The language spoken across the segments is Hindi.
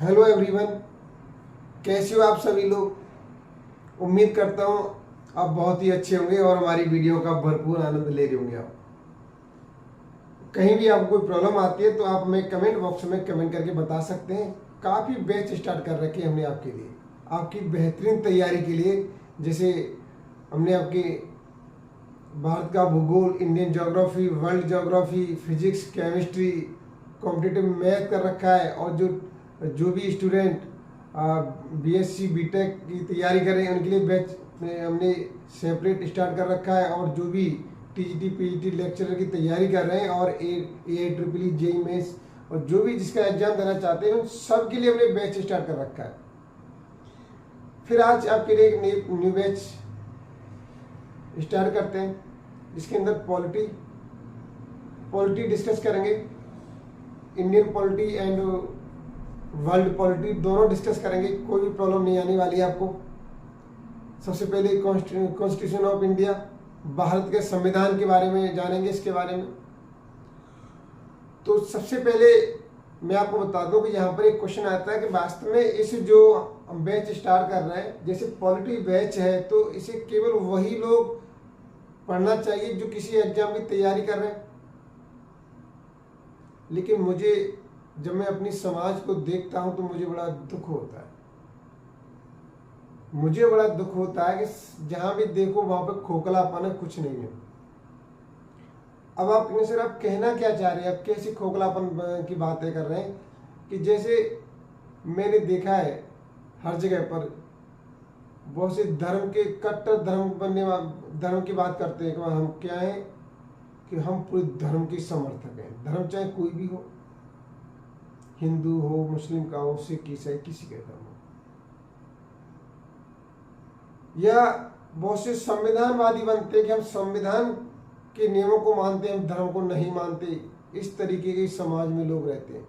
हेलो एवरीवन, कैसे हो आप सभी लोग। उम्मीद करता हूँ आप बहुत ही अच्छे होंगे और हमारी वीडियो का भरपूर आनंद ले रहे होंगे। आप कहीं भी आपको कोई प्रॉब्लम आती है तो आप हमें कमेंट बॉक्स में कमेंट करके बता सकते हैं। काफ़ी बैच स्टार्ट कर रखे हैं हमने आपके लिए, आपकी बेहतरीन तैयारी के लिए। जैसे हमने आपके भारत का भूगोल, Indian geography, world geography, physics, chemistry, competitive math कर रखा है। और जो भी स्टूडेंट बीएससी बीटेक की तैयारी करें उनके लिए बैच में हमने सेपरेट स्टार्ट कर रखा है। और जो भी टीजीटी पीजीटी लेक्चरर की तैयारी कर रहे हैं और AIEEE जेईई मेंस और जो भी जिसका एग्जाम देना चाहते हैं उन सब के लिए हमने बैच स्टार्ट कर रखा है। फिर आज आपके लिए एक न्यू बैच स्टार्ट करते हैं जिसके अंदर पॉलिटी डिस्कस करेंगे। Indian polity and world polity दोनों डिस्कस करेंगे, कोई भी प्रॉब्लम नहीं आने वाली है आपको। सबसे पहले कॉन्स्टिट्यूशन ऑफ इंडिया, भारत के संविधान के बारे में जानेंगे, इसके बारे में। तो सबसे पहले मैं आपको बता दूं कि यहाँ पर एक क्वेश्चन आता है कि वास्तव में इस जो बैच स्टार्ट कर रहे हैं, जैसे पॉलिटी बैच है तो इसे केवल वही लोग पढ़ना चाहिए जो किसी एग्जाम की तैयारी कर रहे हैं। लेकिन मुझे जब मैं अपनी समाज को देखता हूं तो मुझे बड़ा दुख होता है। मुझे बड़ा दुख होता है कि जहां भी देखो वहां पे खोखलापन है, कुछ नहीं है। अब आप इनमें से आप कहना क्या चाह रहे हैं, आप कैसी खोखलापन की बातें कर रहे हैं कि जैसे मैंने देखा है हर जगह पर बहुत से धर्म के कट्टर धर्म की बात करते हैं कि हम क्या हैं, कि हम पूरे धर्म के समर्थक हैं। धर्म चाहे कोई भी हो, हिंदू हो, मुस्लिम का हो, सिख ईसाई, किसी का धर्म हो। या बहुत से संविधानवादी बनते हैं कि हम संविधान के नियमों को मानते हैं, हम धर्म को नहीं मानते। इस तरीके के समाज में लोग रहते हैं।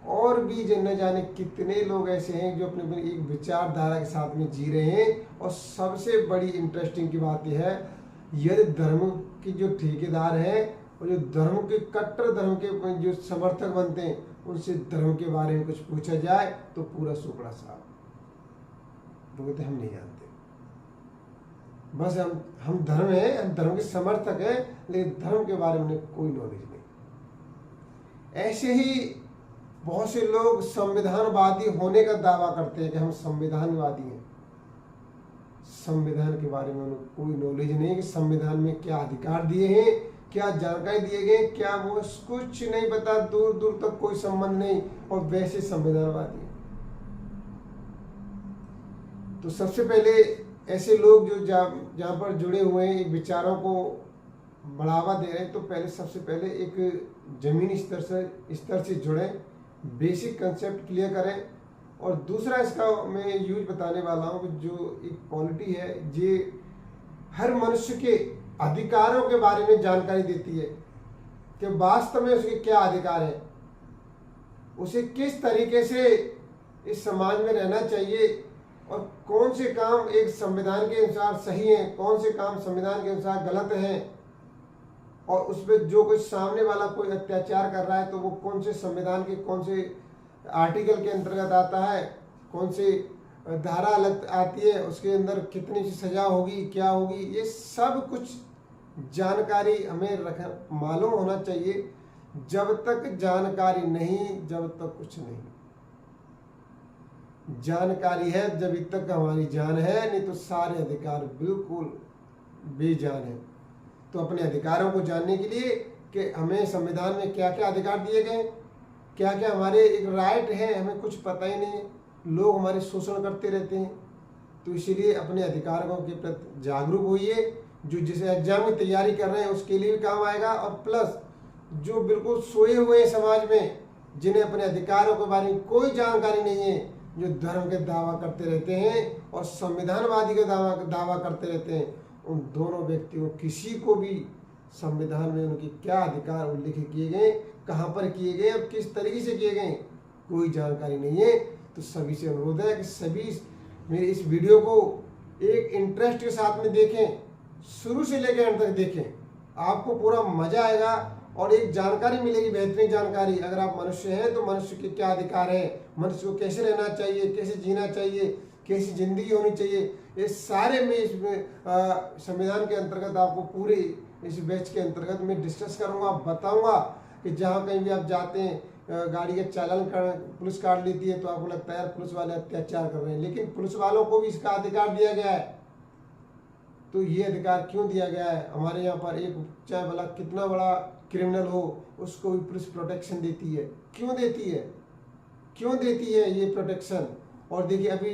और भी न जाने कितने लोग ऐसे हैं जो अपने एक विचारधारा के साथ में जी रहे हैं। और सबसे बड़ी इंटरेस्टिंग की बात यह है, यदि धर्म के जो ठेकेदार हैं और जो धर्म के कट्टर धर्म के जो समर्थक बनते हैं उनसे धर्म के बारे में कुछ पूछा जाए तो पूरा सुपड़ा साफ, तो कहते हम नहीं जानते। बस हम धर्म है, हम धर्म के समर्थक हैं, लेकिन धर्म के बारे में कोई नॉलेज नहीं। ऐसे ही बहुत से लोग संविधानवादी होने का दावा करते हैं कि हम संविधानवादी हैं। संविधान के बारे में उन्हें कोई नॉलेज नहीं कि संविधान में क्या अधिकार दिए हैं, क्या जानकारी दिए गए, क्या वो कुछ नहीं पता, दूर दूर तक कोई संबंध नहीं, और वैसे संविधानवादी हैं। तो सबसे पहले ऐसे लोग जो जहाँ पर जुड़े हुए हैं, विचारों को बढ़ावा दे रहे हैं, तो पहले सबसे पहले एक जमीनी स्तर से जुड़े, बेसिक कंसेप्ट क्लियर करें। और दूसरा इसका मैं यूज बताने वाला हूँ कि जो एक पॉलिटी है ये हर मनुष्य के अधिकारों के बारे में जानकारी देती है कि वास्तव में उसके क्या अधिकार है, उसे किस तरीके से इस समाज में रहना चाहिए, और कौन से काम एक संविधान के अनुसार सही हैं, कौन से काम संविधान के अनुसार गलत हैं। और उसमें जो कोई सामने वाला कोई अत्याचार कर रहा है तो वो कौन से संविधान के कौन से आर्टिकल के अंतर्गत आता है, कौन से धारा अलग आती है, उसके अंदर कितनी सजा होगी, क्या होगी, ये सब कुछ जानकारी हमें मालूम होना चाहिए। जब तक जानकारी नहीं, जब तक कुछ नहीं। जानकारी है जब तक हमारी जान है, नहीं तो सारे अधिकार बिल्कुल बेजान है। तो अपने अधिकारों को जानने के लिए कि हमें संविधान में क्या क्या अधिकार दिए गए, क्या क्या हमारे एक राइट है, हमें कुछ पता ही नहीं है। लोग हमारे शोषण करते रहते हैं। तो इसीलिए अपने अधिकारों के प्रति जागरूक होइए। जो जिस एग्जाम की तैयारी कर रहे हैं उसके लिए भी काम आएगा, और प्लस जो बिल्कुल सोए हुए हैं समाज में, जिन्हें अपने अधिकारों के बारे में कोई जानकारी नहीं है, जो धर्म के दावा करते रहते हैं और संविधानवादी का दावा करते रहते हैं, उन दोनों व्यक्तियों किसी को भी संविधान में उनके क्या अधिकार उल्लेख किए गए, कहाँ पर किए गए और किस तरीके से किए गए, कोई जानकारी नहीं है। तो सभी से अनुरोध है कि सभी मेरे इस वीडियो को एक इंटरेस्ट के साथ में देखें, शुरू से लेकर अंत तक देखें, आपको पूरा मजा आएगा और एक जानकारी मिलेगी, बेहतरीन जानकारी। अगर आप मनुष्य हैं तो मनुष्य के क्या अधिकार हैं, मनुष्य को कैसे रहना चाहिए, कैसे जीना चाहिए, कैसी जिंदगी होनी चाहिए, ये सारे मैं इसमें संविधान के अंतर्गत आपको पूरे इस बैच के अंतर्गत मैं डिस्कस करूंगा, बताऊंगा कि जहाँ कहीं भी आप जाते हैं गाड़ी का चालान कर पुलिस काट लेती है तो आपको लगता है यार पुलिस वाले अत्याचार कर रहे हैं, लेकिन पुलिस वालों को भी इसका अधिकार दिया गया है। तो ये अधिकार क्यों दिया गया है? हमारे यहाँ पर एक चाहे भला कितना बड़ा क्रिमिनल हो उसको भी पुलिस प्रोटेक्शन देती है। क्यों देती है, क्यों देती है ये प्रोटेक्शन? और देखिए अभी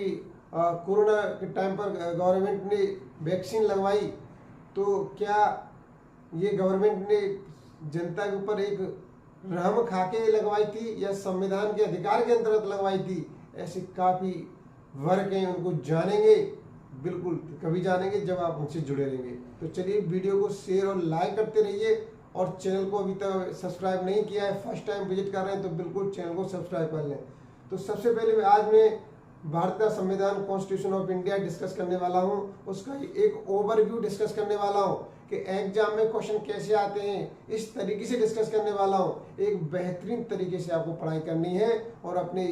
कोरोना के टाइम पर गवर्नमेंट ने वैक्सीन लगवाई, तो क्या ये गवर्नमेंट ने जनता के ऊपर एक रहम खा के लगवाई थी या संविधान के अधिकार के अंतर्गत लगवाई थी? ऐसे काफ़ी वर्ग हैं, उनको जानेंगे, बिल्कुल कभी जानेंगे जब आप उनसे जुड़े रहेंगे। तो चलिए वीडियो को शेयर और लाइक करते रहिए, और चैनल को अभी तक सब्सक्राइब नहीं किया है, फर्स्ट टाइम विजिट कर रहे हैं तो बिल्कुल चैनल को सब्सक्राइब कर लें। तो सबसे पहले आज मैं भारत का संविधान कॉन्स्टिट्यूशन ऑफ इंडिया डिस्कस करने वाला हूं, उसका एक ओवरव्यू डिस्कस करने वाला हूं कि एग्जाम में क्वेश्चन कैसे आते हैं, इस तरीके से डिस्कस करने वाला हूं। एक बेहतरीन तरीके से आपको पढ़ाई करनी है और अपने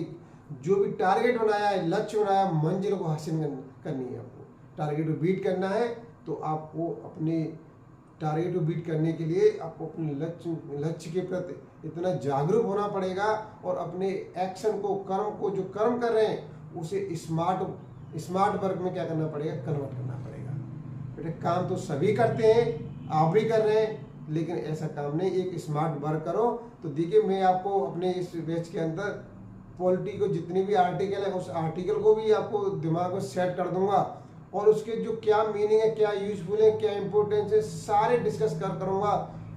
जो भी टारगेट बनाया है, लक्ष्य बनाया, मंजिल को हासिल करनी है। आपको टारगेट को बीट करना है, तो आपको अपने टारगेट को बीट करने के लिए आपको अपने लक्ष्य के प्रति इतना जागरूक होना पड़ेगा, और अपने एक्शन को, कर्म को, जो कर्म कर रहे हैं उसे स्मार्ट वर्क में क्या करना पड़ेगा, कन्वर्ट करना पड़ेगा। बेटे काम तो सभी करते हैं, आप भी कर रहे हैं, लेकिन ऐसा काम नहीं, एक स्मार्ट वर्क करो। तो देखिए मैं आपको अपने इस बैच के अंदर पॉलिटी को जितनी भी आर्टिकल है उस आर्टिकल को भी आपको दिमाग में सेट कर दूंगा, और उसके जो क्या मीनिंग है, क्या यूजफुल है, क्या इंपॉर्टेंस है, सारे डिस्कस करूंगा।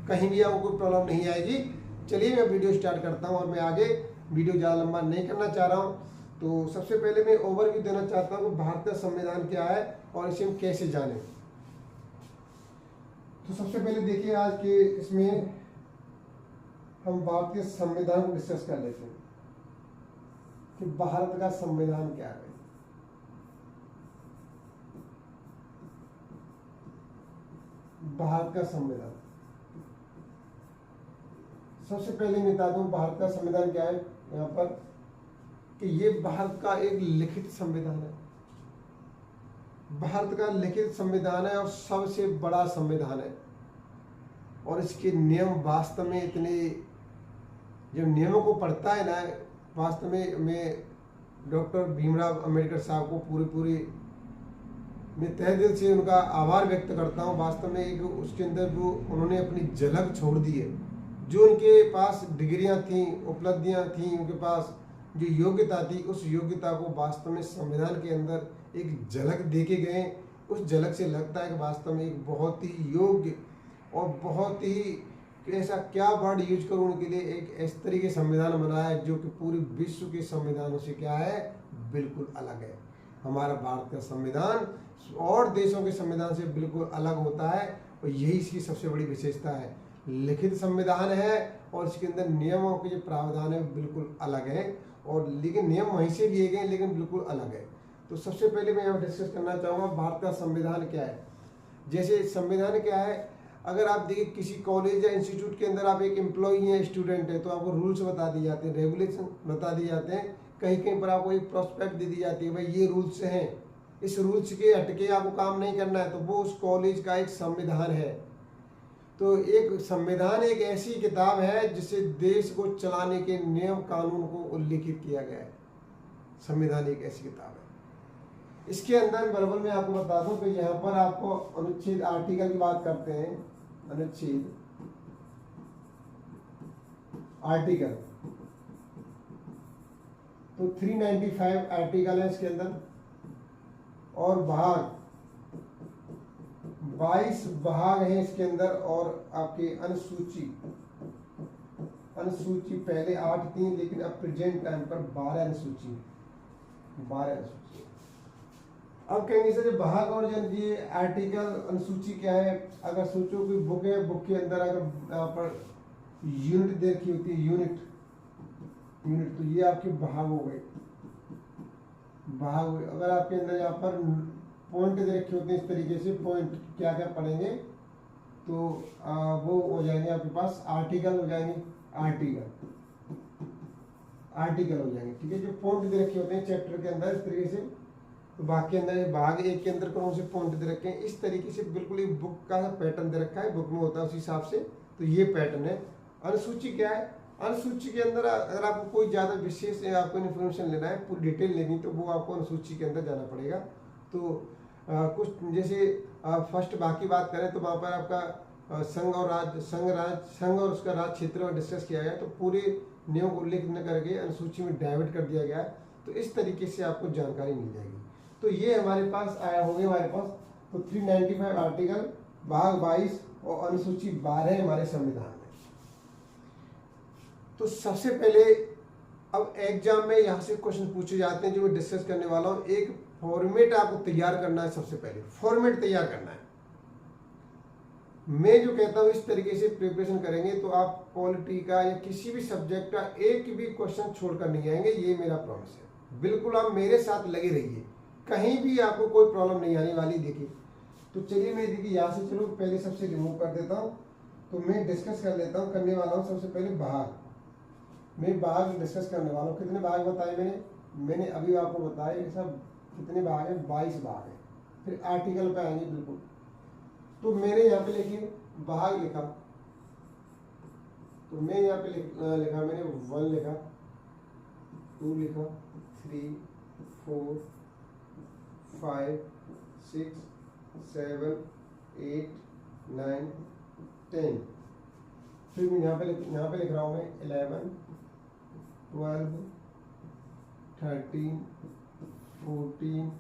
कहीं भी आपको कोई प्रॉब्लम नहीं आएगी। चलिए मैं वीडियो स्टार्ट करता हूं, और मैं आगे वीडियो ज़्यादा लंबा नहीं करना चाह रहा हूं। तो सबसे पहले मैं ओवरव्यू देना चाहता हूं कि भारत का संविधान क्या है और इसे हम कैसे जाने। तो सबसे पहले देखिए आज के इसमें हम भारत के संविधान को डिस्कस कर लेते हैं कि भारत का संविधान क्या है। भारत का संविधान, सबसे पहले मैं बता दूं भारत का संविधान क्या है यहाँ पर, कि ये भारत का एक लिखित संविधान है। भारत का लिखित संविधान है और सबसे बड़ा संविधान है, और इसके नियम वास्तव में इतने, जब नियमों को पढ़ता है ना, वास्तव में मैं डॉक्टर भीमराव अंबेडकर साहब को पूरे मैं तहे दिल से उनका आभार व्यक्त करता हूँ। वास्तव में एक उसके अंदर वो उन्होंने अपनी झलक छोड़ दी है। जो उनके पास डिग्रियां थी, उपलब्धियां थी, उनके पास जो योग्यता थी, उस योग्यता को वास्तव में संविधान के अंदर एक झलक देके गए। उस झलक से लगता है कि वास्तव में एक बहुत ही योग्य और बहुत ही, ऐसा क्या वर्ड यूज करूँ उनके लिए, एक इस तरीके संविधान बनाया है जो कि पूरे विश्व के संविधानों से क्या है, बिल्कुल अलग है। हमारा भारत का संविधान और देशों के संविधान से बिल्कुल अलग होता है, और यही इसकी सबसे बड़ी विशेषता है। लिखित संविधान है और इसके अंदर नियमों के जो प्रावधान है बिल्कुल अलग है, और लेकिन नियम वहीं से लिए गए लेकिन बिल्कुल अलग है। तो सबसे पहले मैं यहाँ डिस्कस करना चाहूँगा भारत का संविधान क्या है। जैसे संविधान क्या है, अगर आप देखिए किसी कॉलेज या इंस्टीट्यूट के अंदर आप एक एम्प्लॉई हैं, स्टूडेंट है, तो आपको रूल्स बता दिए जाते हैं, रेगुलेशन बता दिए जाते हैं। कहीं कहीं पर आपको एक प्रोस्पेक्ट दे दी जाती है, भाई ये रूल्स हैं, इस रूल्स के हटके आपको काम नहीं करना है, तो वो उस कॉलेज का एक संविधान है। तो एक संविधान एक ऐसी किताब है जिससे देश को चलाने के नियम कानून को उल्लिखित किया गया है। संविधान एक ऐसी किताब है। इसके अंदर बराबर में आपको बता दूं कि यहाँ पर आपको अनुच्छेद आर्टिकल की बात करते हैं, अनुच्छेद आर्टिकल, तो 395 आर्टिकल है इसके अंदर, और भाग 22 भाग हैं इसके अंदर, और आपके अनुसूची पहले 8 थी, लेकिन अब प्रेजेंट टाइम पर 12 अनुसूची। अब कहेंगे सर भाग और जब ये आर्टिकल अनुसूची क्या है, अगर सोचो कोई बुक है, बुक के अंदर अगर यहाँ पर यूनिट दे रखी होती है, यूनिट, तो ये आपके भाग हो गए। अगर आपके अंदर यहाँ पर पॉइंट दे रखे होते हैं इस तरीके से, पॉइंट क्या क्या पढ़ेंगे, तो वो हो जाएंगे आपके पास आर्टिकल हो जाएंगे, आर्टिकल हो जाएंगे, ठीक है। जो पॉइंट दे रखे होते हैं चैप्टर के अंदर इस तरीके से, तो भाग के अंदर, भाग 1 के अंदर कौन से पॉइंट दे रखे हैं, इस तरीके से बिल्कुल ही बुक का पैटर्न दे रखा है, बुक में होता है उस हिसाब से, तो ये पैटर्न है। अनुसूची क्या है, अनुसूची के अंदर अगर आपको कोई ज़्यादा विशेष आपको इन्फॉर्मेशन लेना है, पूरी डिटेल लेनी, तो वो आपको अनुसूची के अंदर जाना पड़ेगा। तो कुछ जैसे फर्स्ट भाग की बात करें तो वहाँ पर आपका संघ और उसका राज क्षेत्र डिस्कस किया गया, तो पूरे नियम को उल्लेख न करके अनुसूची में डाइवर्ट कर दिया गया, तो इस तरीके से आपको जानकारी मिल जाएगी। तो ये हमारे पास आया हो गया हमारे पास, तो 395 आर्टिकल, भाग 22 और अनुसूची 12 हमारे संविधान में। तो सबसे पहले अब एग्जाम में यहाँ से क्वेश्चन पूछे जाते हैं जो मैं डिस्कस करने वाला हूँ। एक फॉर्मेट आपको तैयार करना है, सबसे पहले फॉर्मेट तैयार करना है। मैं जो कहता हूँ इस तरीके से प्रिपरेशन करेंगे तो आप पॉलिटी का या किसी भी सब्जेक्ट का एक भी क्वेश्चन छोड़कर नहीं आएंगे, ये मेरा प्रॉमिस है। बिल्कुल आप मेरे साथ लगे रहिए, कहीं भी आपको कोई प्रॉब्लम नहीं आने वाली। देखिए तो चलिए मैं देखिए यहाँ से चलो पहले सबसे रिमूव कर देता हूँ, तो मैं डिस्कस कर लेता हूँ, करने वाला हूँ सबसे पहले भाग। मैं भाग डिस्कस करने वाला हूँ। कितने भाग बताए मैंने अभी आपको बताया कि सब कितने भाग हैं, 22 भाग हैं। फिर आर्टिकल पे आएंगे बिल्कुल। तो मैंने यहाँ पे लिखिए भाग लिखा, तो मैं यहाँ पे लिखा मैंने 1 लिखा, 2 लिखा, 3, 4, 5, 6, 7, 8, 9, 10। फिर मैं यहाँ पे लिख रहा हूँ मैं 11, 12, 13, 14,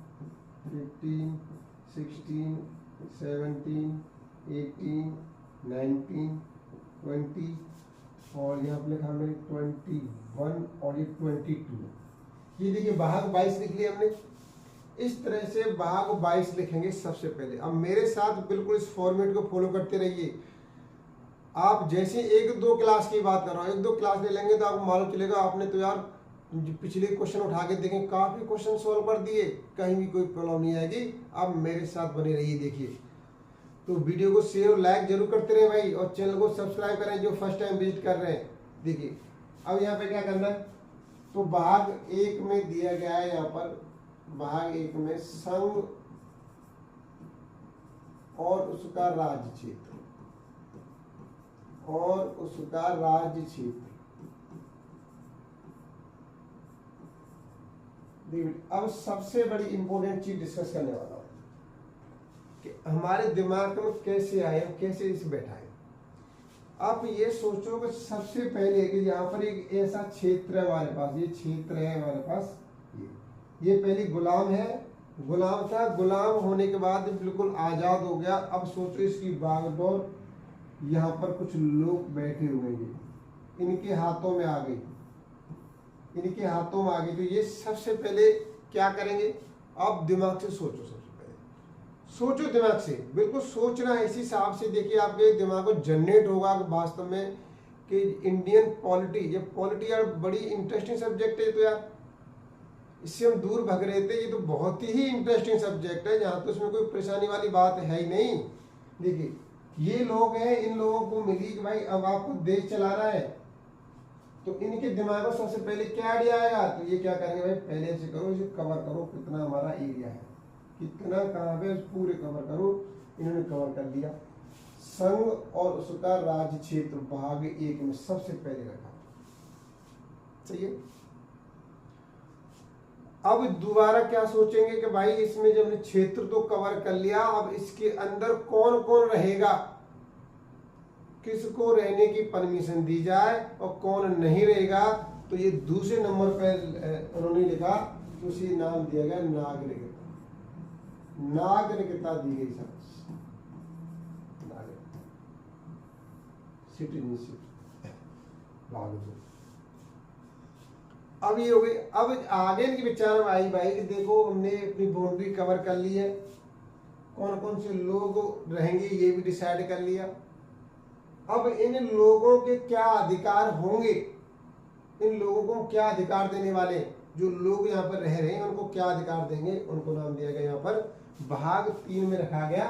15, 16, 17, 18, 19, 20 और यहाँ पे लिखा मैंने 21 और ये 22। ये देखिए भाग 22 लिख लिया हमने। इस तरह से भाग 22 लिखेंगे सबसे पहले। अब मेरे साथ बिल्कुल इस फॉर्मेट को फॉलो करते रहिए। आप जैसे 1-2 क्लास की बात कर रहा हूँ, 1-2 क्लास ले लेंगे तो आपको मालूम चलेगा आपने तो यार पिछले क्वेश्चन उठा के देखें, काफी क्वेश्चन सॉल्व कर दिए, कहीं भी कोई प्रॉब्लम नहीं आएगी। आप मेरे साथ बने रहिए। देखिए तो वीडियो को शेयर और लाइक जरूर करते रहे भाई, और चैनल को सब्सक्राइब करें जो फर्स्ट टाइम विजिट कर रहे हैं। देखिए अब यहाँ पे क्या करना है, तो भाग 1 में दिया गया है, यहाँ पर भाग 1 में संघ और उसका राज्य क्षेत्र अब सबसे बड़ी इंपॉर्टेंट चीज डिस्कस करने वाला हूं कि हमारे दिमाग में कैसे आए, कैसे इसे बैठाए। आप ये सोचो कि सबसे पहले कि यहाँ पर एक ऐसा क्षेत्र है हमारे पास, ये क्षेत्र है हमारे पास, ये पहले गुलाम है, गुलाम था, गुलाम होने के बाद बिल्कुल आजाद हो गया। अब सोचो इसकी बागडोर, यहाँ पर कुछ लोग बैठे हुए हैं, इनके हाथों में आ गई, इनके हाथों में आ गई। तो ये सबसे पहले क्या करेंगे, आप दिमाग से सोचो, सबसे पहले सोचो दिमाग से, बिल्कुल सोचना है इस हिसाब से। देखिए आपके दिमाग को जनरेट होगा वास्तव में कि इंडियन पॉलिटी, ये पॉलिटी यार बड़ी इंटरेस्टिंग सब्जेक्ट है। तो यार इससे हम दूर भाग रहे थे, ये तो बहुत ही इंटरेस्टिंग सब्जेक्ट है, जहाँ तो उसमें कोई परेशानी वाली बात है ही नहीं। देखिए ये लोग हैं, इन लोगों को मिली कि भाई अब आपको देश चलाना है, तो इनके दिमाग में सबसे पहले क्या आइडिया आएगा, तो ये क्या करेंगे भाई, पहले से करो, इसे कवर करो, कितना हमारा एरिया है, कितना कहाँ पे, पूरे कवर करो। इन्होंने कवर कर दिया। संघ और उसका राज्य क्षेत्र भाग 1 में सबसे पहले रखा, सही है। अब दोबारा क्या सोचेंगे कि भाई इसमें जब हमने क्षेत्र तो कवर कर लिया, अब इसके अंदर कौन कौन रहेगा, किसको रहने की परमिशन दी जाए और कौन नहीं रहेगा। तो ये दूसरे नंबर पर उन्होंने लिखा, तो उसी नाम दिया गया नागरिकता, नागरिकता दी गई सब, सिटीजनशिप। अब ये हो गई। अब आगे इनके विचार में आई भाई कि देखो हमने अपनी बाउंड्री कवर कर ली है, कौन कौन से लोग रहेंगे ये भी डिसाइड कर लिया। अब इन लोगों के क्या अधिकार होंगे, इन लोगों को क्या अधिकार देने वाले, जो लोग यहाँ पर रह रहे हैं उनको क्या अधिकार देंगे, उनको नाम दिया गया यहाँ पर भाग 3 में रखा गया,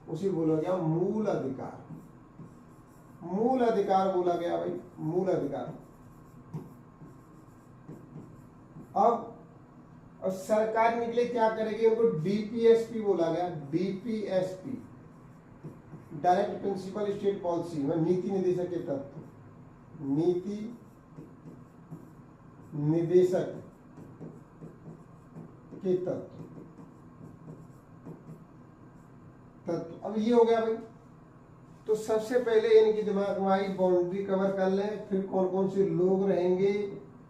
उसे बोला गया मूल अधिकार। मूल अधिकार बोला गया भाई, मूल अधिकार। अब सरकार निकले क्या करेगी, उनको डीपीएसपी बोला गया, DPSP, direct principle state policy, नीति निदेशक के तत्व, नीति निदेशक के तत्व। अब ये हो गया भाई। तो सबसे पहले इनकी दिमाग में आई बाउंड्री कवर कर लें, फिर कौन कौन से लोग रहेंगे,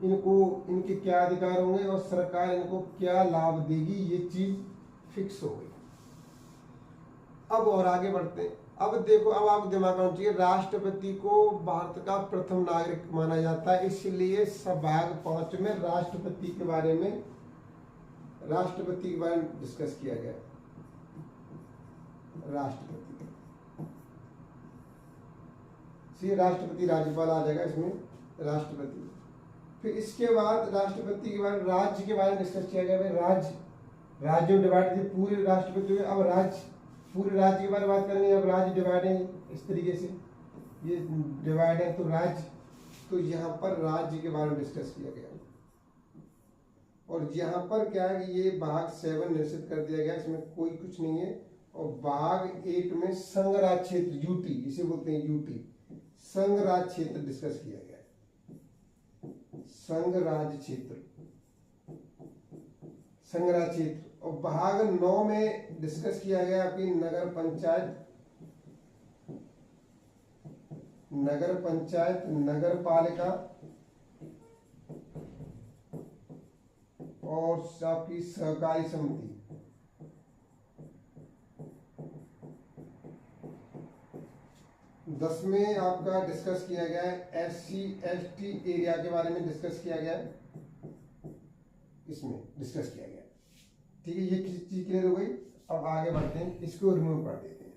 इनको इनके क्या अधिकार होंगे और सरकार इनको क्या लाभ देगी, ये चीज फिक्स हो गई। अब और आगे बढ़ते हैं। अब देखो, अब आप दिमाग में चाहिए, राष्ट्रपति को भारत का प्रथम नागरिक माना जाता है, इसलिए भाग 5 में राष्ट्रपति के बारे में डिस्कस किया गया। राष्ट्रपति राज्यपाल आ जाएगा इसमें, राष्ट्रपति। फिर इसके बाद राष्ट्रपति के बाद राज्य के बारे में डिस्कस किया गया। राज्यों डिवाइड थे, पूरे राष्ट्रपति हुए। अब राज्य, पूरे राज्य के बारे में बात करेंगे। अब राज्य डिवाइड है इस तरीके से, ये डिवाइड है तो राज्य, तो यहाँ पर राज्य के बारे में डिस्कस किया गया। और यहाँ पर क्या है कि ये भाग 7 निश्चित कर दिया गया, इसमें कोई कुछ नहीं है। और भाग 8 में संघ राज्य क्षेत्र, यूटी इसे बोलते हैं, यूटी, संघ राज्य क्षेत्र डिस्कस किया गया है, संघ राज्य क्षेत्र, संघ राज्य क्षेत्र। और भाग 9 में डिस्कस किया गया कि नगर पंचायत, नगर पालिका और आपकी सहकारी समिति। दस में आपका डिस्कस किया गया है SC/ST एरिया के बारे में डिस्कस किया गया है, इसमें डिस्कस किया गया। ठीक है, ये किसी चीज क्लियर हो गई। अब आगे बढ़ते हैं, इसको रिमूव कर देते हैं।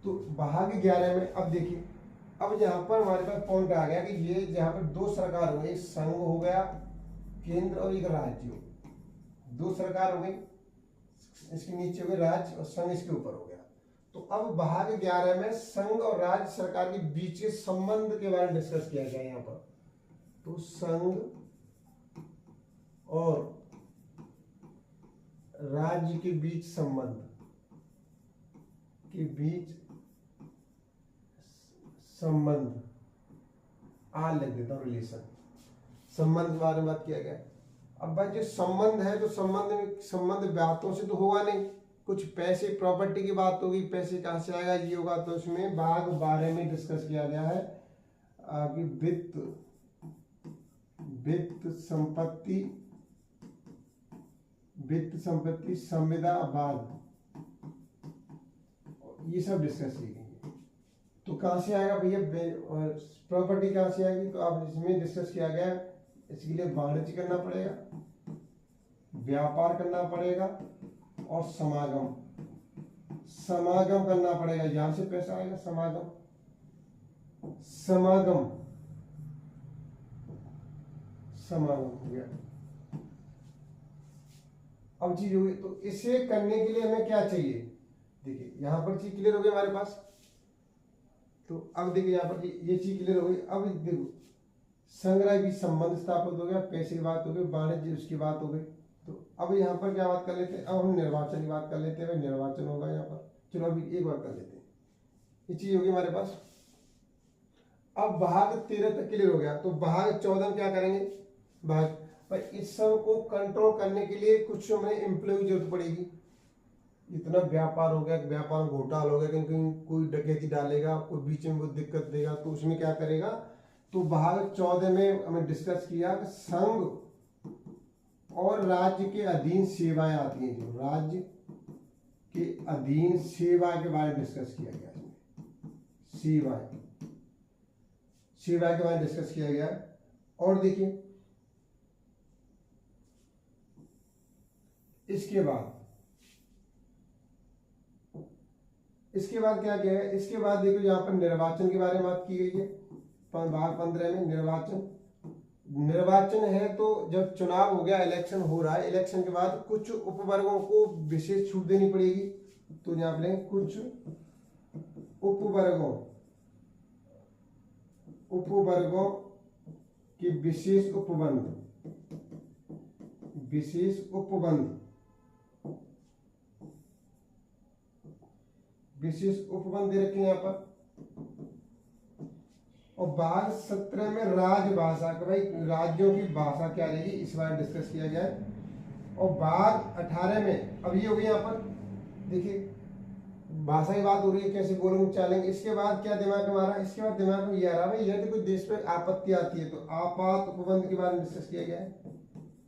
तो भाग 11 में अब देखिए, अब यहाँ पर हमारे पास पॉइंट आ गया कि ये जहाँ पर दो सरकार हो गई, एक संघ हो गया केंद्र और एक राज्य हो, दो सरकार हो गई, इसके नीचे हो गए राज्य और संघ इसके ऊपर हो गया। तो अब भाग 11 में संघ और राज्य सरकार के बीच के संबंध के बारे में डिस्कस किया गया यहाँ पर। तो संघ और राज्य के बीच संबंध, लग देता हूं, रिलेशन, संबंध के बारे में बात किया गया। अब भाई जो संबंध है, तो संबंध बातों से तो होगा नहीं, कुछ पैसे प्रॉपर्टी की बात होगी, पैसे कहां से आएगा ये होगा। तो उसमें भाग 12 में डिस्कस किया गया है कि वित्त संपत्ति संविदावाद, ये सब डिस्कस की गई। तो कहां से आएगा भैया प्रॉपर्टी, कहां से आएगी, तो अब इसमें डिस्कस किया गया इसके लिए वाणिज्य करना पड़ेगा, व्यापार करना पड़ेगा और समागम करना पड़ेगा, यहां से पैसा आएगा, समागम हो गया। अब चीज होगी, तो इसे करने के लिए हमें क्या चाहिए, देखिए यहां पर चीज क्लियर हो गई हमारे पास। तो अब देखिए यहाँ पर ये चीज क्लियर हो गई। अब देखो संग्रह की संबंध स्थापित हो गया, पैसे की बात हो गई, वाणिज्य उसकी बात हो गई। तो अब यहाँ पर क्या बात कर लेते हैं, अब हम निर्वाचन की बात कर लेते हैं। निर्वाचन होगा यहाँ पर, चलो अभी एक बार कर लेते हैं, ये चीज होगी हमारे पास। अब भाग 13 तक क्लियर हो गया। तो भाग 14 में क्या करेंगे, भाई इस सब को कंट्रोल करने के लिए कुछ हमें एम्प्लॉय की जरूरत पड़ेगी। इतना व्यापार हो गया, व्यापार घोटाला हो गया, कहीं कोई डकैती डालेगा, कोई बीच में वो दिक्कत देगा, तो उसमें क्या करेगा। तो भाग 14 में हमें डिस्कस किया कि संघ और राज्य के अधीन सेवाएं आती हैं, जो राज्य के अधीन सेवा के बारे में डिस्कस किया गया। सेवा के बारे में डिस्कस किया गया। और देखिए इसके बाद क्या किया है, इसके बाद देखो यहाँ पर निर्वाचन के बारे में बात की गई है। भाग 15 में निर्वाचन, निर्वाचन है तो जब चुनाव हो गया, इलेक्शन हो रहा है, इलेक्शन के बाद कुछ उपवर्गों को विशेष छूट देनी पड़ेगी। तो यहाँ पे कुछ उपवर्गों के विशेष उपबंध दे रखे हैं यहाँ पर। और भाग 17 में राजभाषा का, भाई राज्यों की भाषा क्या रहेगी इस बार डिस्कस किया गया है। और भाग 18 में अब ये हो गई यहाँ पर देखिए भाषा की बात हो रही है, कैसे बोलेंगे चालेंगे। इसके बाद क्या दिमाग में हमारा, इसके बाद दिमाग में ये आ रहा है यदि कोई देश पे आपत्ति आती है तो आपात उपबंध के बारे में डिस्कस किया गया है।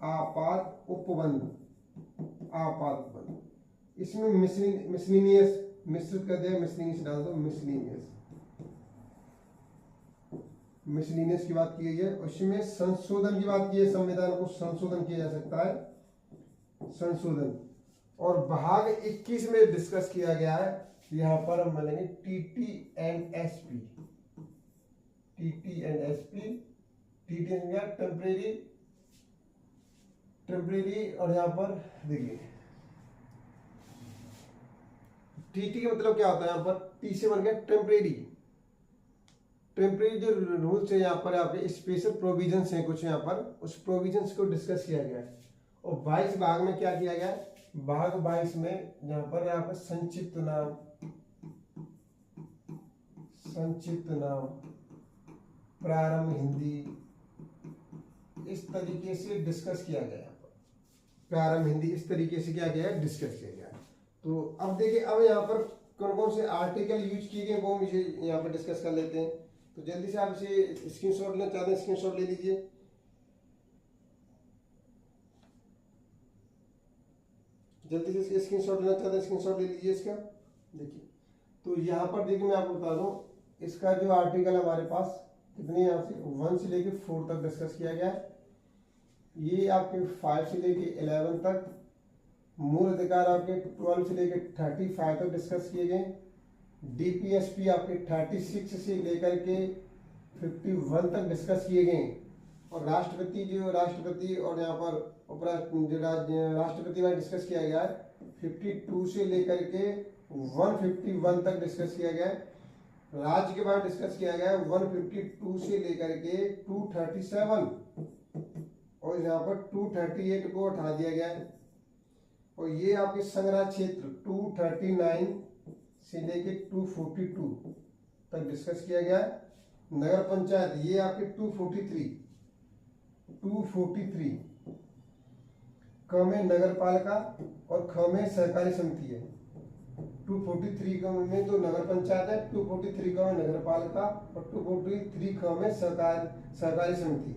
आपात उपबंध, इसमें मिसलिनियस मिश्रित कर दिया, मिसलिनियस डाल दो, मिसलिनियस की बात की गई है। उसमें संशोधन की बात की है, संविधान को संशोधन किया जा सकता है, संशोधन। और भाग 21 में डिस्कस किया गया है, यहां पर हम मिलेंगे टीटी एंड एसपी, टेम्परेरी। और यहां पर देखिए टीटी का मतलब क्या होता है, यहाँ पर टी से बन गया टेम्परेरी जो रूल्स है यहाँ पर आपके स्पेशल प्रोविजंस हैं कुछ यहाँ पर, उस प्रोविजंस को डिस्कस किया गया है। और 22 भाग में क्या किया गया है, भाग 22 में यहाँ पर संक्षिप्त नाम, प्रारंभ हिंदी, इस तरीके से डिस्कस किया गया है। प्रारंभ हिंदी इस तरीके से क्या गया है, डिस्कस किया गया है। तो अब देखिए अब यहाँ पर कौन कौन से आर्टिकल यूज किए गए वो मुझे यहाँ पर डिस्कस कर लेते हैं। तो जल्दी से आप इसे स्क्रीनशॉट लेना चाहते हैं, स्क्रीनशॉट ले लीजिए। जल्दी से स्क्रीनशॉट लेना चाहते हैं, स्क्रीनशॉट ले लीजिए इसका। देखिए तो यहाँ पर देखिए मैं आपको बता दूं, इसका जो आर्टिकल हमारे पास कितने यहाँ से 1 से लेके 4 तक डिस्कस किया गया है। ये आपके 5 से लेके 11 तक, मूल अधिकार आपके 12 से लेके 35 तक डिस्कस किए गए। डीपीएसपी आपके 36 से लेकर के 51 तक डिस्कस किए गए। और राष्ट्रपति और यहाँ पर राष्ट्रपति में डिस्कस किया गया है 52 से लेकर के 151 तक डिस्कस किया गया है। राज्य के बारे में डिस्कस किया गया है 152 से लेकर के 237, और यहाँ पर 238 को हटा दिया गया है। और ये आपके संग्रह क्षेत्र 239 से लेके 242 तक डिस्कस किया गया है। नगर पंचायत ये आपके 243 क में नगर पालिका और ख में सहकारी समिति है। 243 क में तो नगर पंचायत है, 243 क में नगर पालिका और 243 ख में सहकारी समिति।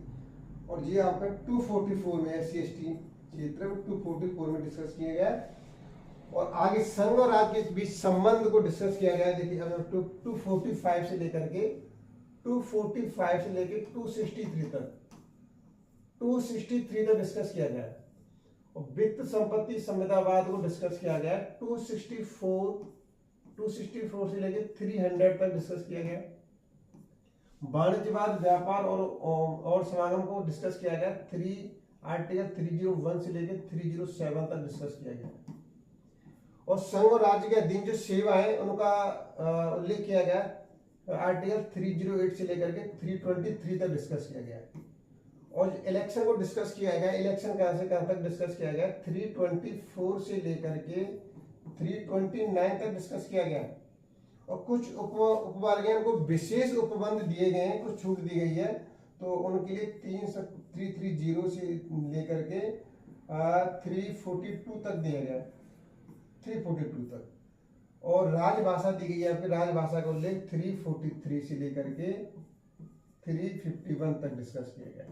और ये आपका 244 में SC/ST क्षेत्र 244 में डिस्कस किया गया है। और आगे संघ और राज्य के बीच संबंध को डिस्कस किया गया है। देखिए अब 245 से लेकर के 263 तक 263 तक डिस्कस किया गया है। और वित्त संपत्ति संविदावाद को डिस्कस किया गया है 264 से लेकर 300 तक डिस्कस किया गया। वाणिज्यवाद, व्यापार और समागम को डिस्कस किया गया आर्टिकल 301 से लेकर 307 तक डिस्कस किया गया। और संघ और राज्य के अधीन जो सेवा है उनका उल्लेख किया गया आर्टिकल 308 से लेकर के 323 तक डिस्कस किया गया। और इलेक्शन को डिस्कस किया गया, इलेक्शन कहां से कहां तक डिस्कस किया गया 324 से लेकर के 329 तक डिस्कस किया गया। और कुछ उपवर्गीय को विशेष उपबंध दिए गए हैं, कुछ छूट दी गई है, तो उनके लिए 330 से लेकर के 342 तक दिया गया, 342 तक। और राजभाषा दी गई है, आपकी राजभाषा का उल्लेख 343 से लेकर के 351 तक डिस्कस किया गया,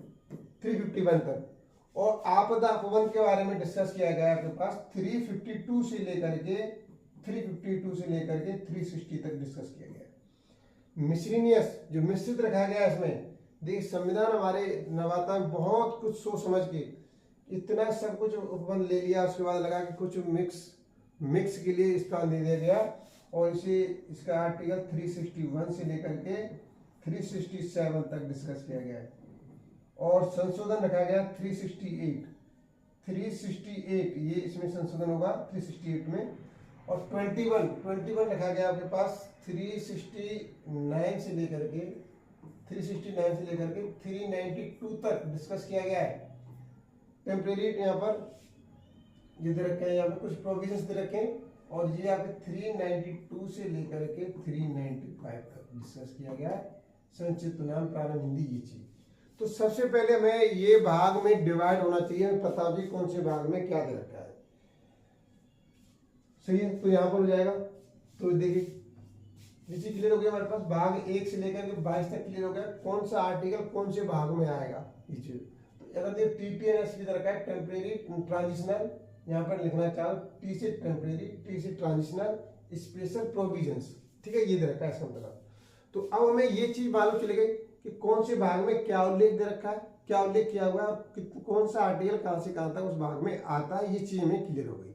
351 तक। और आपदा उपबंध के बारे में डिस्कस किया गया आपके पास 352 से लेकर के 360 तक डिस्कस किया गया। मिसलिनियस जो मिश्रित रखा गया इसमें, देखिए संविधान हमारे नवाता में बहुत कुछ सोच समझ के इतना सब कुछ उपबंध ले लिया, उसके बाद लगा कि कुछ मिक्स के लिए स्थान दे दिया गया। और इसे इसका आर्टिकल 361 से लेकर के 367 तक डिस्कस किया गया है। और संशोधन रखा गया 368 ये इसमें संशोधन होगा 368 में। और 21 रखा गया आपके पास 369 से लेकर के 392 तक डिस्कस किया गया है। टेम्परेरी यहाँ पर ये दे रखे हैं, यहाँ पे कुछ प्रोविजंस दे रखे हैं, और ये यहाँ पे 392 से लेकर के 395 तक डिस्कस किया गया है। संक्षिप्त नाम प्रारंभ हिंदी ये चीज। तो सबसे पहले हमें ये भाग में डिवाइड होना चाहिए, पता भी कौन से भाग में क्या दे रखा है। सही है, तो यहाँ पर हो जाएगा। तो देखिए नीचे क्लियर हो गया हमारे पास, भाग 1 से लेकर के 22 तक क्लियर हो गया कौन सा आर्टिकल कौन से भाग में आएगा ये चीज। तो अगर ये TTNS की तरह का है, टेम्परेरी ट्रांजिशनल, यहाँ पर लिखना चाहो T से टेम्परेरी, T से ट्रांजिशनल, स्पेशल प्रोविजंस, ठीक है, ये दे रखा है इसका मतलब। तो अब हमें ये चीज मालूम चली गई कि कौन से भाग में क्या उल्लेख दे रखा है, क्या उल्लेख किया हुआ है, कौन सा आर्टिकल कहां से कहां तक उस भाग में आता है, ये चीज हमें क्लियर हो गई।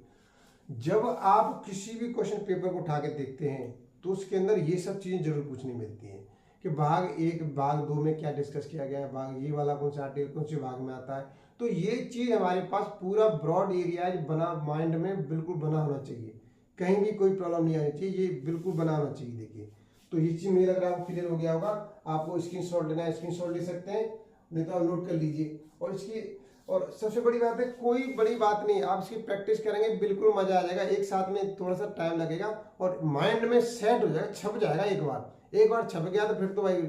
जब आप किसी भी क्वेश्चन पेपर को उठा के देखते हैं तो उसके अंदर ये सब चीजें जरूर पूछनी मिलती हैं कि भाग 1 भाग 2 में क्या डिस्कस किया गया है, भाग ये वाला कौन सा आर्टिकल कौन से भाग में आता है। तो ये चीज हमारे पास पूरा ब्रॉड एरिया बना माइंड में बिल्कुल बना होना चाहिए, कहीं भी कोई प्रॉब्लम नहीं आनी चाहिए, ये बिल्कुल बना होना चाहिए। देखिए तो ये चीज मुझे लग रहा है आपको क्लियर हो गया होगा। आपको स्क्रीनशॉट लेना है स्क्रीनशॉट ले सकते हैं, नहीं तो आप नोट कर लीजिए। और सबसे बड़ी बात है, कोई बड़ी बात नहीं, आप इसकी प्रैक्टिस करेंगे बिल्कुल मजा आ जाएगा। एक साथ में थोड़ा सा टाइम लगेगा और माइंड में सेट हो जाएगा, छप जाएगा। एक बार छप गया तो फिर तो भाई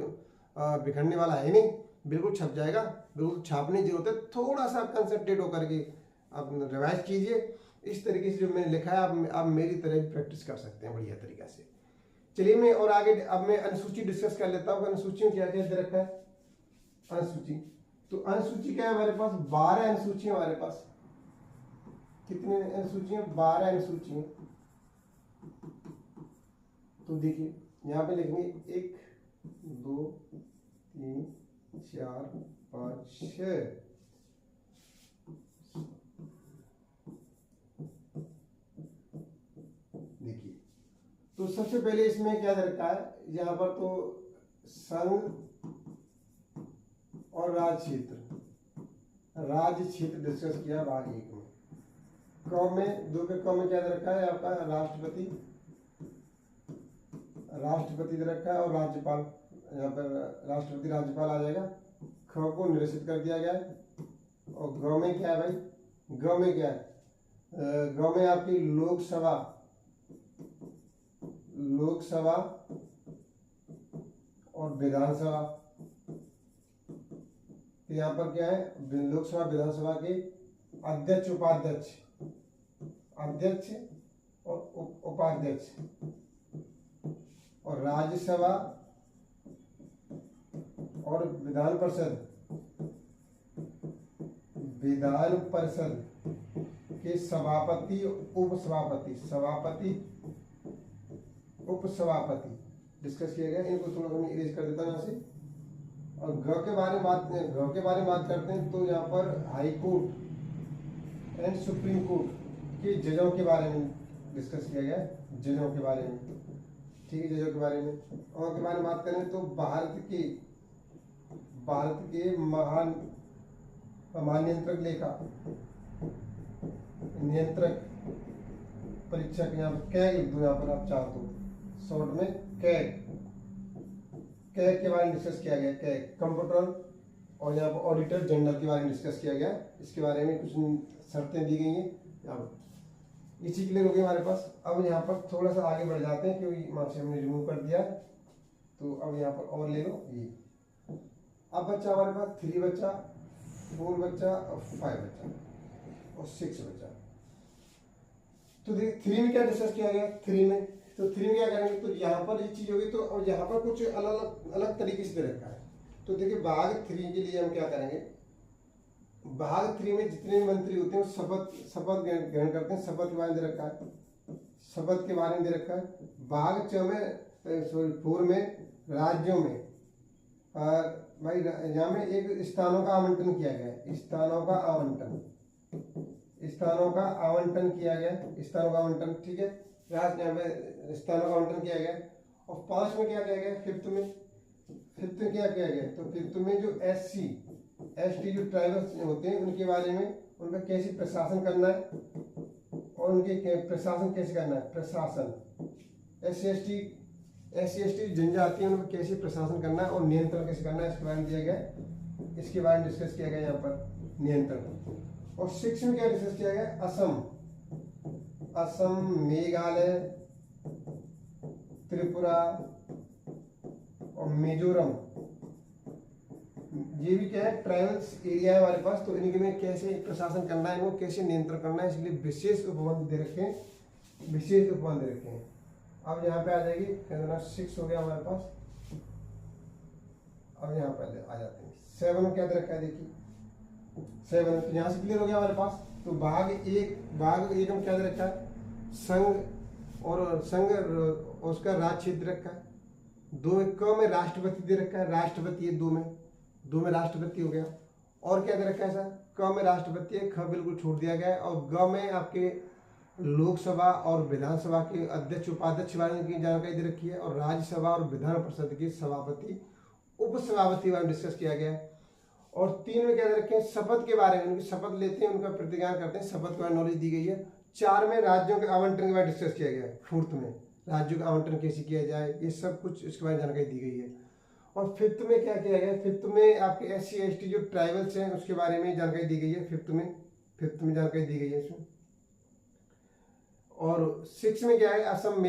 बिखरने वाला है नहीं, बिल्कुल छप जाएगा। बिल्कुल छापने की जरूरत है, थोड़ा सा कंसंट्रेट होकर के आप रिवाइज कीजिए। इस तरीके से जो मैंने लिखा है आप मेरी तरह प्रैक्टिस कर सकते हैं बढ़िया तरीके से। चलिए मैं और आगे अब मैं अनुसूची डिस्कस कर लेता हूँ। अनुसूची में क्या क्या दे रखा है, अनुसूची। तो अनुसूची क्या है हमारे पास, 12 अनुसूची हमारे पास। कितने अनुसूची है, 12 अनुसूची है। तो देखिए यहाँ पे लिखेंगे 1 2 3 4 5 6। देखिए तो सबसे पहले इसमें क्या दे रखा है, यहाँ पर तो संघ और राज्य क्षेत्र डिस्कस किया भाग 1 में। क्रम में 2 के क्रम में क्या दे रखा है आपका, राष्ट्रपति दे रखा है और राज्यपाल। यहाँ पर राष्ट्रपति राज्यपाल आ जाएगा। ख को निरसित कर दिया गया है। और ग में क्या है भाई, ग में क्या है, ग में आपकी लोकसभा और विधानसभा। तो यहाँ पर क्या है, लोकसभा विधानसभा के अध्यक्ष और उपाध्यक्ष। और राज्यसभा और विधान परिषद के सभापति उपसभापति डिस्कस किया गया। इनको थोड़ा मैं इरेज कर देता हूँ यहाँ से। और घ के बारे में बात करते हैं तो यहाँ पर high court and supreme court के जजों के बारे में डिस्कस किया गया है, जजों के बारे में, ठीक है, जजों के बारे में। और के बारे में बात करें तो भारत के महानियंत्रक नियंत्रक परीक्षक, यहाँ पर कैग लिख दो, यहाँ पर आप चाहो तो शॉर्ट में कैग के बारे में डिस्कस किया गया। कैग कंप्यूटर और यहाँ पर ऑडिटर जनरल के बारे में डिस्कस किया गया। इसके बारे में कुछ शर्तें दी गई हैं। यहाँ पर ये चीज क्लियर हो गई हमारे पास। अब यहाँ पर थोड़ा सा आगे बढ़ जाते हैं क्योंकि वहां से हमने रिमूव कर दिया। तो अब यहाँ पर और ले लो ये। अब बच्चा हमारे पास 3 बच्चा, 4 बच्चा और 5 बच्चा और 6 बच्चा। तो देखिए 3 में क्या डिस्कस किया गया, 3 में क्या करेंगे, तो यहाँ पर ये चीज होगी। तो और यहाँ पर कुछ अलग तरीके से रखा है। तो देखिए भाग 3 के लिए हम क्या करेंगे, भाग 3 में जितने भी मंत्री होते हैं वो शपथ ग्रहण करते हैं। शपथ के बारे में दे रखा है, शपथ के बारे में दे रखा है। भाग 4 में राज्यों में भाई यहाँ में एक स्थानों का आवंटन किया गया है। स्थानों का आवंटन किया गया, स्थानों का आवंटन, ठीक है, राज्य यहाँ पे स्थानों का आवंटन किया गया। और 5 में क्या किया गया, फिफ्थ में क्या किया गया, तो फिफ्थ में जो SC ST जो ट्राइबल्स होते हैं उनके बारे में, उनका कैसे प्रशासन करना है और उनके प्रशासन कैसे करना है, प्रशासन SC/ST जनजाति है उनका कैसे प्रशासन करना है और नियंत्रण कैसे करना है, इसके बारे में दिया गया है। इसके बारे में डिस्कस किया गया यहाँ पर नियंत्रण। और 6 में क्या डिस्कस किया गया, असम, मेघालय, त्रिपुरा और मिजोरम, ये भी क्या है ट्राइबल्स एरिया है हमारे पास। तो इनके में कैसे प्रशासन करना है, इनको कैसे नियंत्रण करना है, इसलिए विशेष उपबंध दे रखे हैं, विशेष उपबंध दे रखे हैं। अब यहाँ पे आ जाएगी 6 हो गया हमारे पास। अब यहाँ पे आ जाते हैं 7 में क्या दे रखा है, देखिए 7 तो यहाँ से क्लियर हो गया हमारे पास। तो भाग एक में क्या दे रखा है, संघ और उसका राज्य क्षेत्र रखा है। 2 में राष्ट्रपति दे रखा है, राष्ट्रपति है 2 में राष्ट्रपति हो गया। और क्या दे रखा है सर, क में राष्ट्रपति है, ख बिल्कुल छोड़ दिया गया है। और ग में आपके लोकसभा और विधानसभा के अध्यक्ष उपाध्यक्ष बारे की जानकारी दे रखी है और राज्यसभा और विधान परिषद के सभापति उपसभापति बारे में डिस्कस किया गया है। और 3 में क्या दे रखे हैं, शपथ के बारे में, उनकी शपथ लेते हैं, उनका प्रतिज्ञान करते हैं, शपथ के बारे में नॉलेज दी गई है। 4 में राज्यों के आवंटन के बारे में डिस्कस किया गया है। 4th में राज्यों का आवंटन कैसे किया जाए, ये सब कुछ इसके बारे में जानकारी दी गई है। और 5th में क्या किया गया, 5th में आपके SC/ST जो ट्राइबल्स हैं उसके बारे में जानकारी दी गई है। 5th में जानकारी दी गई है इसमें। और 6 में क्या है, असम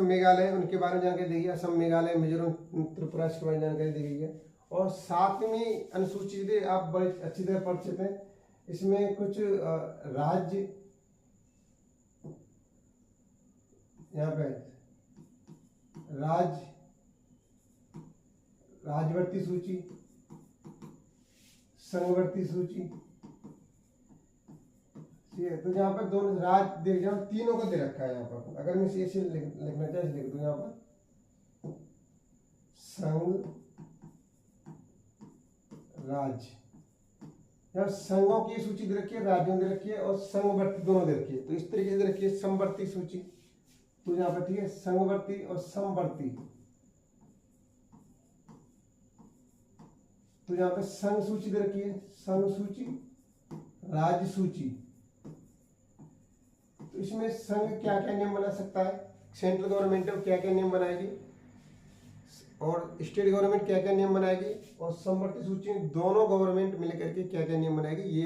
मेघालय उनके बारे में जानकारी दी गई है। असम, मेघालय, मिजोरम, त्रिपुरा, इसके बारे में जानकारी दी गई है। और 7वीं अनुसूची आप बड़ी अच्छी तरह परिचित हैं, इसमें कुछ राज्य यहाँ पे राज्यवर्ती सूची, संघवर्ती सूची, तो यहाँ पर दोनों राज्य देख जाओ, तीनों को दे रखा है यहाँ पर। अगर मैं इसे लिखना चाहे लिख दूं यहाँ पर, संघ, राज्य। यहाँ संघों की सूची दे रखी है, राज्यों दे रखी है और संघवर्ती दोनों दे रखी है। तो इस तरीके से दे रखी है समवर्ती सूची, तो यहाँ पर ठीक है संघवर्ती और समवर्ती। तो यहाँ पे संघ सूची दे रखी है, संघ सूची, राज्य सूची। तो इसमें संघ क्या क्या नियम बना सकता है, सेंट्रल गवर्नमेंट क्या क्या नियम बनाएगी और स्टेट गवर्नमेंट क्या क्या नियम बनाएगी, और समवर्ती सूची में दोनों गवर्नमेंट मिलकर के क्या क्या नियम बनाएगी, ये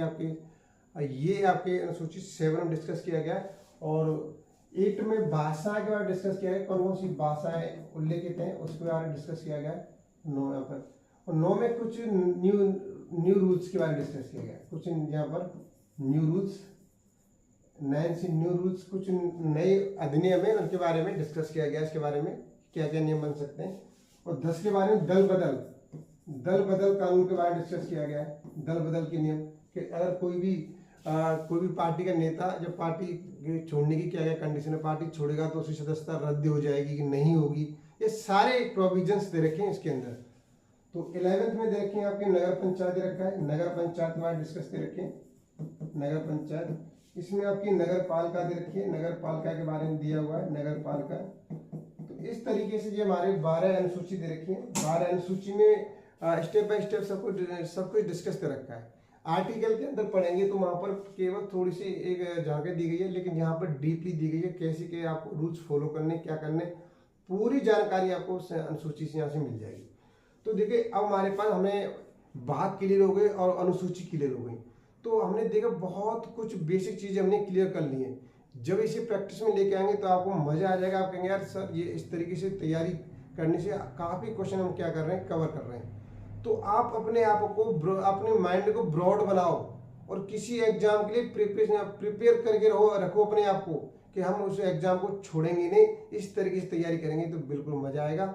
आपके अनुसूची 7 में डिस्कस किया गया। और 8 में भाषा के बारे में डिस्कस किया गया, कौन कौन सी भाषाएं उल्लेखित हैं उसके बारे में डिस्कस किया गया 9 यहाँ पर। और 9 में कुछ न्यू रूल्स के बारे में डिस्कस किया गया, कुछ यहाँ पर न्यू रूल्स, 9 से न्यू रूल्स, कुछ नए अधिनियम है उनके बारे में डिस्कस किया गया, इसके बारे में क्या क्या नियम बन सकते हैं। और 10 के बारे में दल बदल कानून के बारे में डिस्कस किया गया है। दल बदल के नियम कि अगर कोई भी पार्टी का नेता जब पार्टी छोड़ने की क्या क्या कंडीशन है, पार्टी छोड़ेगा तो उसकी सदस्यता रद्द हो जाएगी कि नहीं होगी, ये सारे प्रोविजंस दे रखे हैं इसके अंदर। तो 11th में देखें आपके नगर पंचायत दे रखा है, नगर पंचायत में डिस्कस दे रखे हैं नगर पंचायत। इसमें आपकी नगर पालिका दे रखी है, नगर पालिका के बारे में दिया हुआ है नगर पालिका। तो इस तरीके से ये हमारे 12 अनुसूची दे रखी है। 12 अनुसूची में स्टेप बाय स्टेप सब कुछ डिस्कस कर रखा है। आर्टिकल के अंदर पढ़ेंगे तो वहां पर केवल थोड़ी सी एक जानकारी दी गई है, लेकिन यहाँ पर डीपली दी गई है कैसे के आपको रूल्स फॉलो करने, क्या करने, पूरी जानकारी आपको अनुसूची से यहाँ से मिल जाएगी। तो देखिए अब हमारे पास हमें भाग क्लियर हो गए और अनुसूची क्लियर हो गई, तो हमने देखा बहुत कुछ बेसिक चीजें हमने क्लियर कर ली हैं। जब इसे प्रैक्टिस में लेके आएंगे तो आपको मजा आ जाएगा, आप कहेंगे यार सर ये इस तरीके से तैयारी करने से काफी क्वेश्चन हम क्या कर रहे हैं, कवर कर रहे हैं। तो आप अपने आप को अपने माइंड को ब्रॉड बनाओ और किसी एग्जाम के लिए प्रिपेयर करके रखो अपने आप को कि हम उस एग्जाम को छोड़ेंगे नहीं, इस तरीके से तैयारी करेंगे तो बिल्कुल मजा आएगा।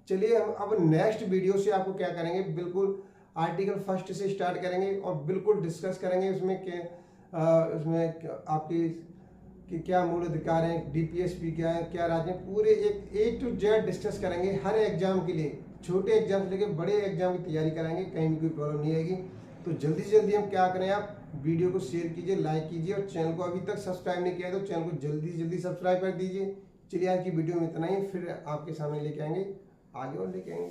चलिए हम अब नेक्स्ट वीडियो से आपको क्या करेंगे, बिल्कुल आर्टिकल 1 से स्टार्ट करेंगे और बिल्कुल डिस्कस करेंगे उसमें आपकी कि क्या मूल अधिकार हैं, डीपीएसपी क्या है, क्या राज्य, पूरे एक A to Z डिस्कस करेंगे हर एग्जाम के लिए, छोटे एग्जाम से लेकर बड़े एग्जाम की तैयारी कराएंगे, कहीं भी कोई प्रॉब्लम नहीं आएगी। तो जल्दी से जल्दी हम क्या करें, आप वीडियो को शेयर कीजिए, लाइक कीजिए और चैनल को अभी तक सब्सक्राइब नहीं किया तो चैनल को जल्दी से जल्दी सब्सक्राइब कर दीजिए। चलिए आज की वीडियो में इतना ही, फिर आपके सामने लेके आएंगे, आगे और लेके आएंगे।